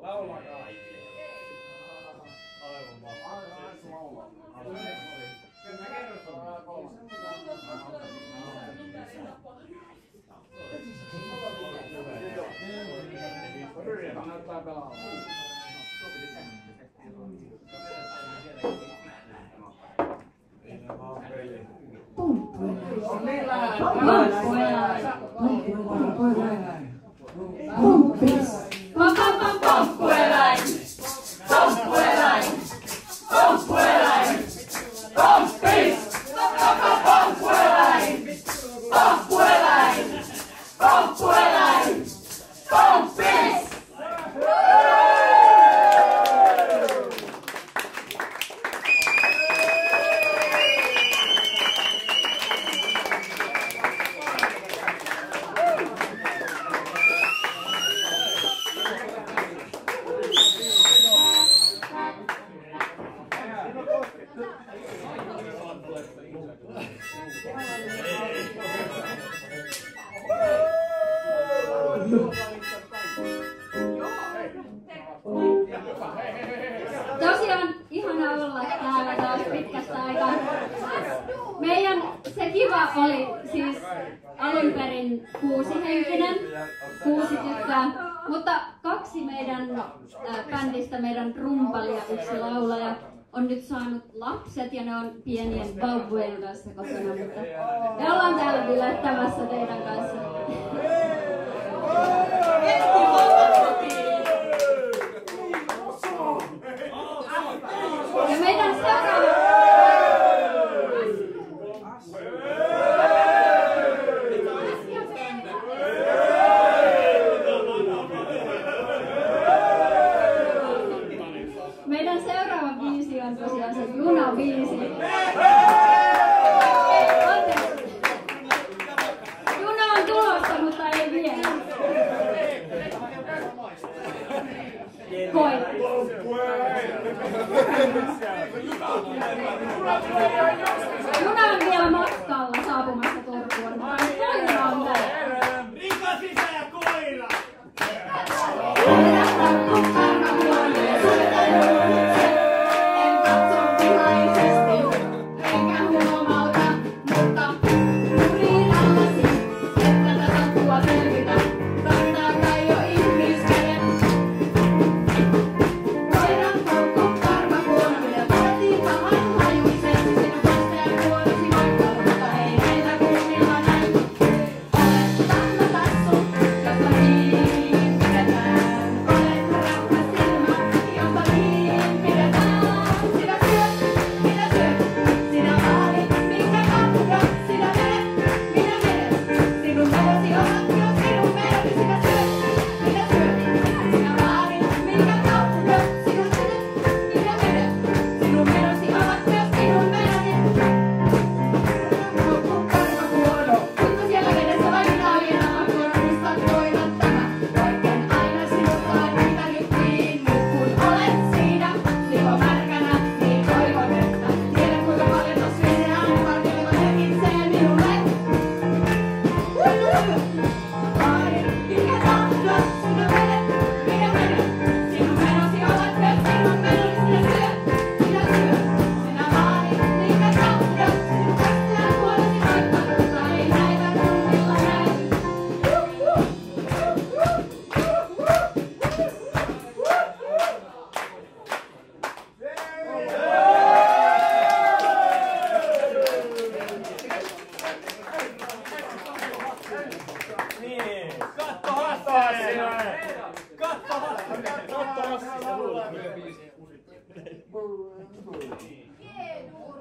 Laulakaa. Tosiaan ihana olla täällä taas pitkästä aikaa. Meidän se kiva oli siis alun perin 6-henkinen, 6 tyttöä, mutta 2 meidän bändistä, meidän rumpali ja 1 laulaja on nyt saanut lapset ja ne on pienien vauvojen kanssa kotona, mutta me ollaan täällä bilettämässä teidän kanssa. Ja meidän seuraava biisi on tosiaan se Juna-biisi. Juna on tulossa, mutta ei vielä. Koita. Juna on vielä matkalla saapumassa Turkuun. Koira on täällä. Rika sisä ja koira!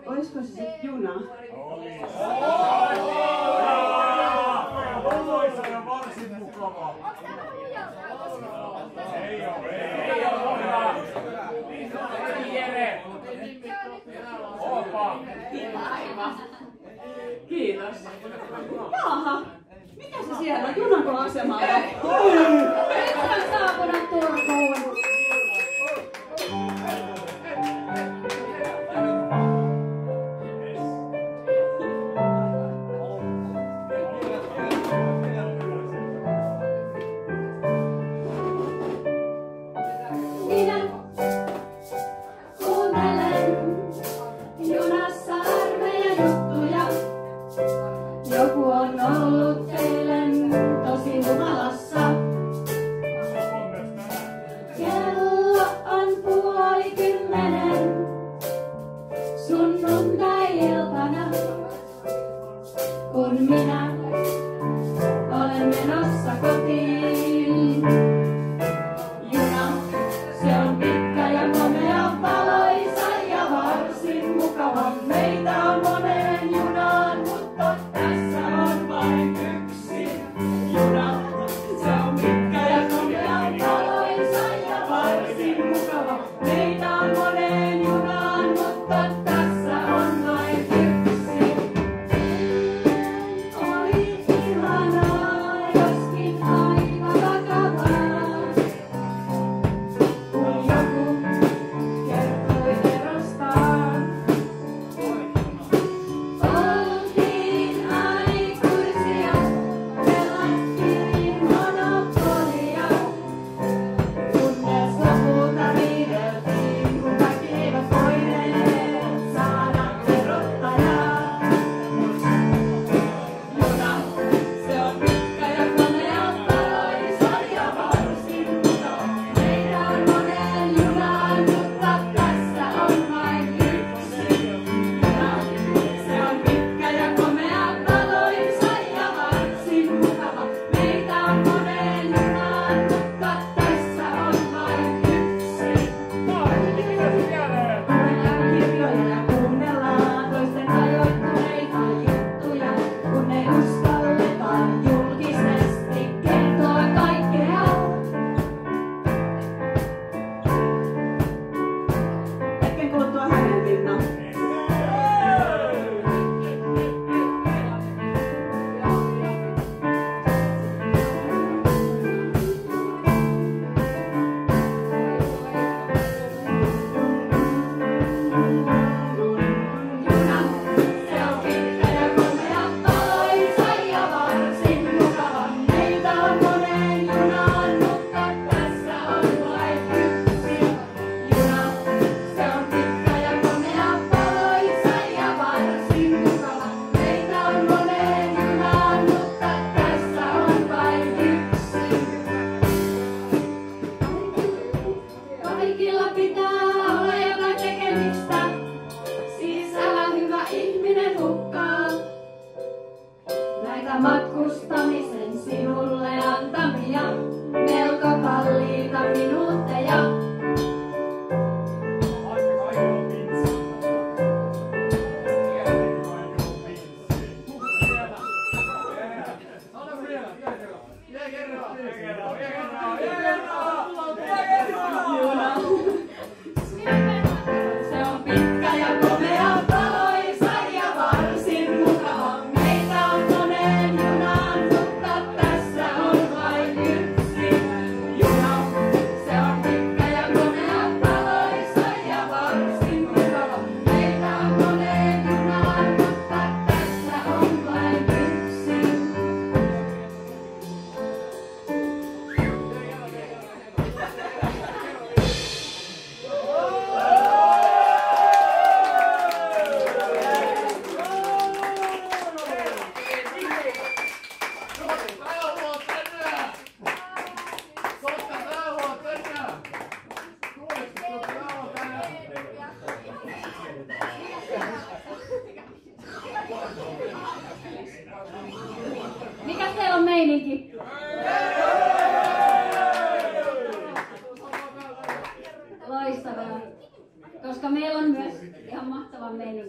Olisiko se sitten Juna? Oloissa on varsin mukava. Ei oo. Jere. Opa. Kiitos. Jaha, mikä se siellä on? Junako asemalla? Nyt on saapunut Turkuun.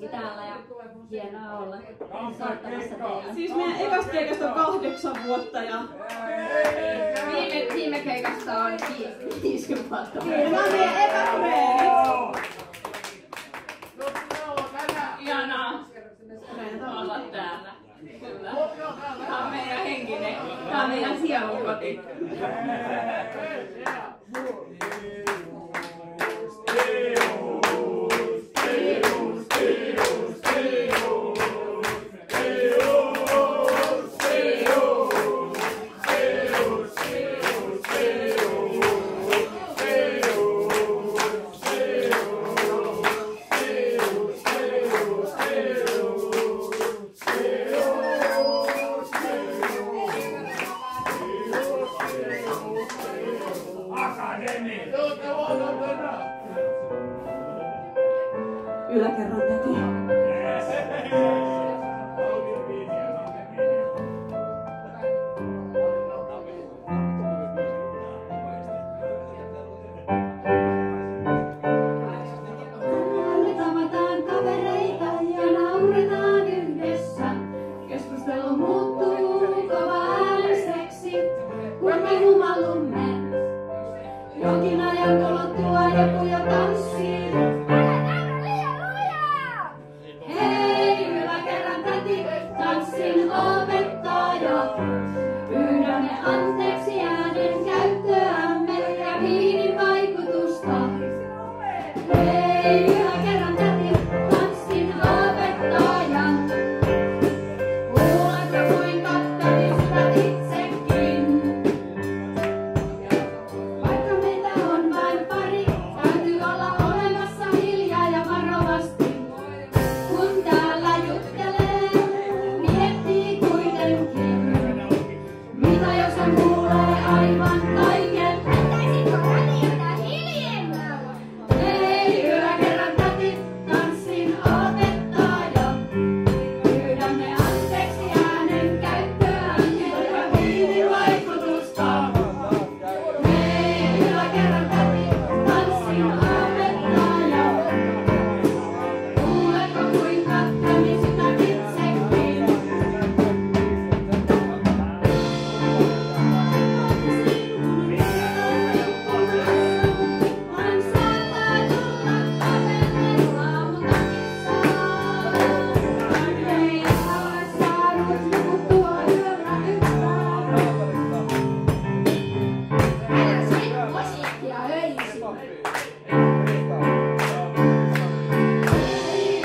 olenkin täällä ja hienoa olla soittamassa teille. Siis meidän ekasta keikasta on 8 vuotta ja Viime keikasta on 5 vuotta. nämä on meidän epätreenit. Ihanaa olla täällä. Kyllä. Tää on meidän henkinen, tää on meidän sielun koti. Yläkerran täti. Me tavataan kavereita ja nauretaan yhdessä. Keskustelu muuttuu kova-ääniseksi, kun me humallumme. Jonkin ajan kuluttua joku jo tanssii. Hei, yläkerran täti, tanssin opettaja. Pyydämme anteeksi äänen käyttöämme ja viinin vaikutusta. Hei, yläkerran täti, tanssin opettaja. Kuuletko kuinka tärisivät itsekin? Vaikka meitä on vain pari, täytyy olla olemassa hiljaa ja varovasti. Kun täällä juttelee, miettii kuitenkin. Mitä jos hän kuulee aivan kaiken? Antaisitko radiota hiljemmää? Hei, yläkerran täti, tanssin opettaja. Pyydämme anteeksi äänen käyttöämme ja viinin vaikutusta. Hei, yläkerran täti, tanssin opettaja. Kuuletko kuinka tärisivät itsekin? Vain saattaa tulla kävellen aamutakissa. Ei ole saanut nukuttua yöllä yhtään. Älä soita musiikkia öisin.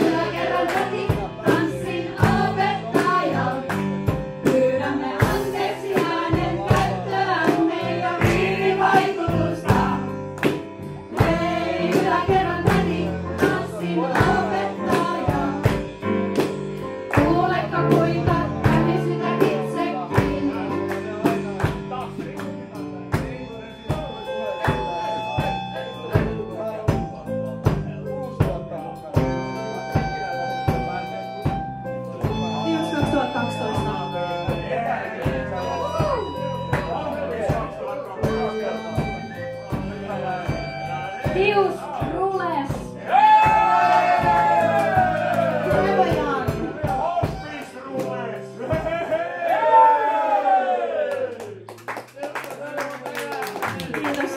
Yläkerran täti, tanssin opettaja. Pyydämme anteeksi äänen käyttöämme ja viinin vaikutusta. Hei, yläkerran täti, tanssin opettaja. Kuuletko kuinka tärisivät itsekin? Tius 2012. Tius Rules. Me voidaan. Kiitos.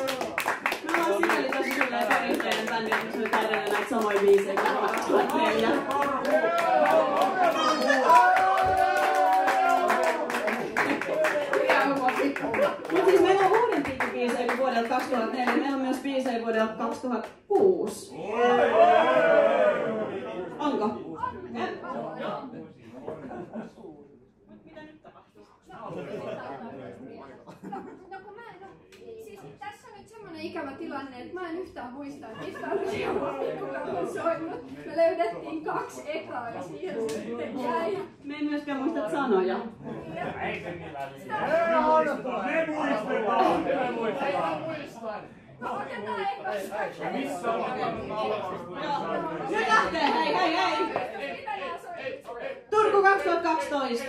Mä oon sikäli tosi silleen perinteinen bändi, että me soitetaan edelleen näitä samoja biisejä kuin 2004. Mut siis meillä on uudempiakin biisejä kuin vuodelta 2004. Meillä on myös biisejä vuodelta 2006. Onko? Mitä nyt tapahtuu? No kun mä en oo, siis tässä on nyt semmonen ikävä tilanne, että mä en yhtään muista, että mistä kuka on soinut. Me löydettiin 2 ekaa ja siihen sitten jäi. Me ei myöskään muista sanoja. Me muistetaan. No otetaan ekasta. Missä on? Nyt lähtee, hei hei hei! Mitä nää soitit? Turku 2012!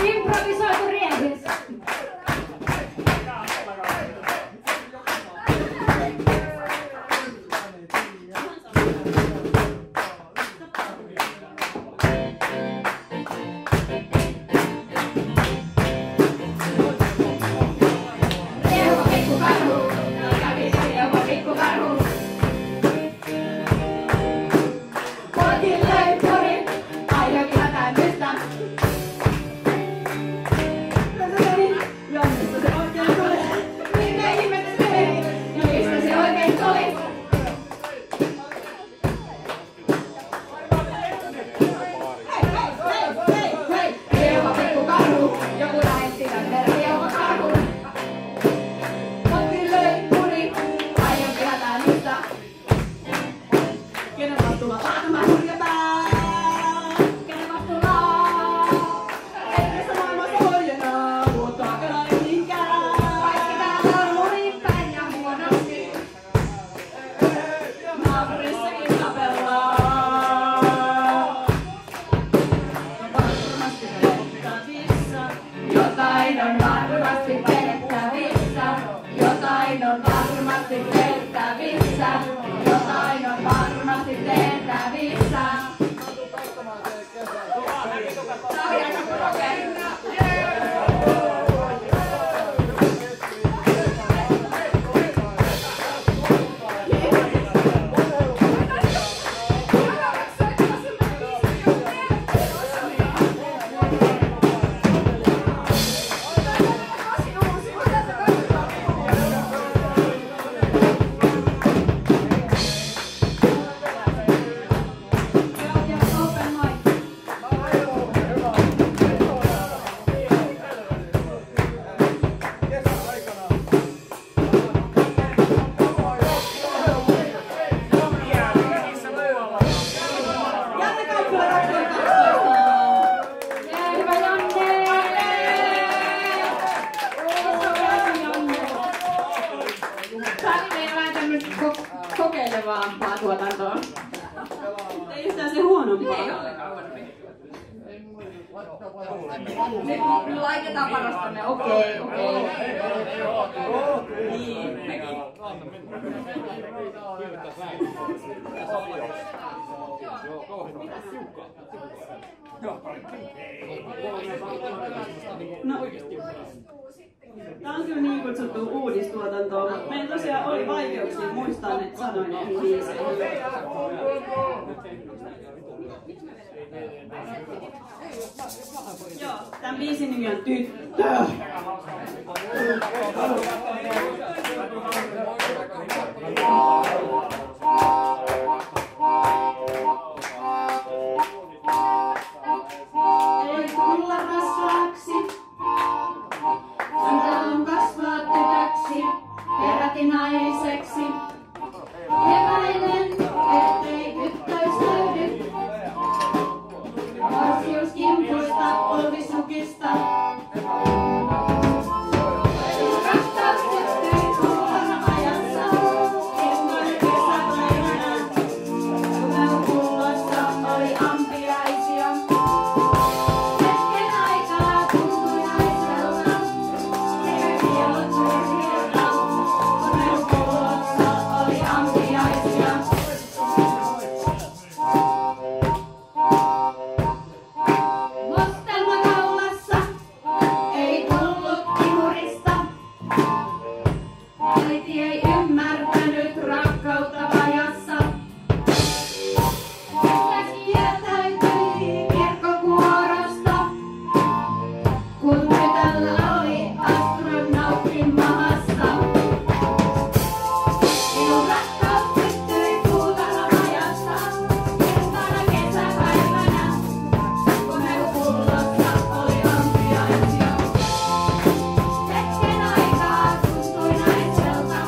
Improvisoitu riehis. varmasti tehtävissä. Jotain on varmasti tehtävissä. Kokeilevampaa tuotantoa. Ei yhtään se huonompaa. Ei ollenkaan huonompi. Nyt laitetaan parastanne. Okei. Niin, mekin. No, tää on kyllä niin kutsuttu uudistuotantoa, mutta meillä tosiaan oli vaikeuksia muistaa ne sanoja näihin biiseihin. Joo, tän biisin nimi on Tyttö. Ei tulla rasvaaksi, antaa kasvaa tytöksi, peräti naiseksi. Epäilen, ettei tyttöys löydy. Morsiuskimpuista, polvisukista. Rakkaus syttyi kuolemanajassa, kirkkojen kesäpäivänä. Kumepulloissa oli ampiaisia. Hetken aikaa tuntui naiselta, sekä kielot virheiltä. Kumepulloissa oli ampiaisia. Nostelma kaulassa, ei tullut ihurista. Äiti ei ymmärtänyt rakkautta vajassa. Isä kieltäytyi kirkkokuorosta, kun tytöllä oli astronautin mahassa. Minun rakkaus syttyi puutarhamajassa, kirkkaana kesäpäivänä. Kumepullossa oli ampiaisia. Hetken aikaa tuntui naiselta,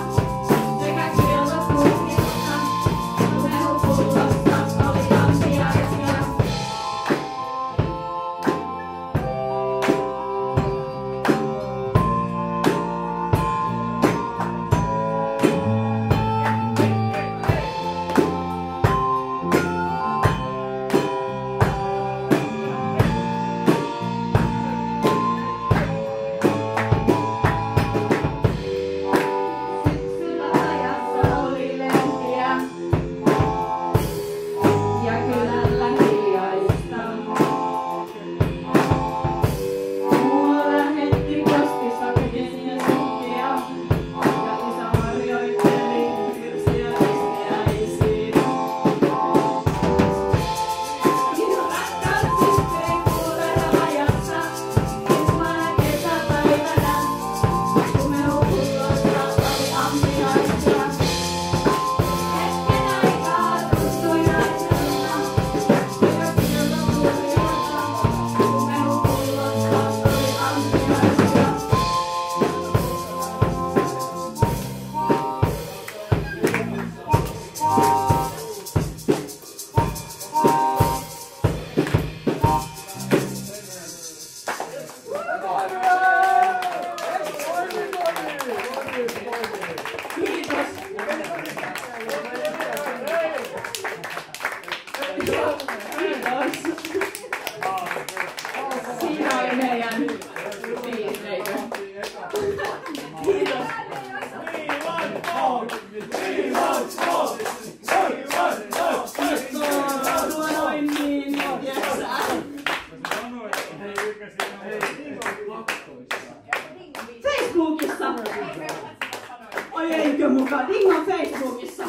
Oi eikö mukaan? Dingon Facebookissa.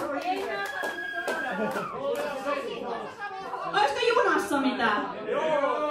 Olisiko junassa mitään? Joo!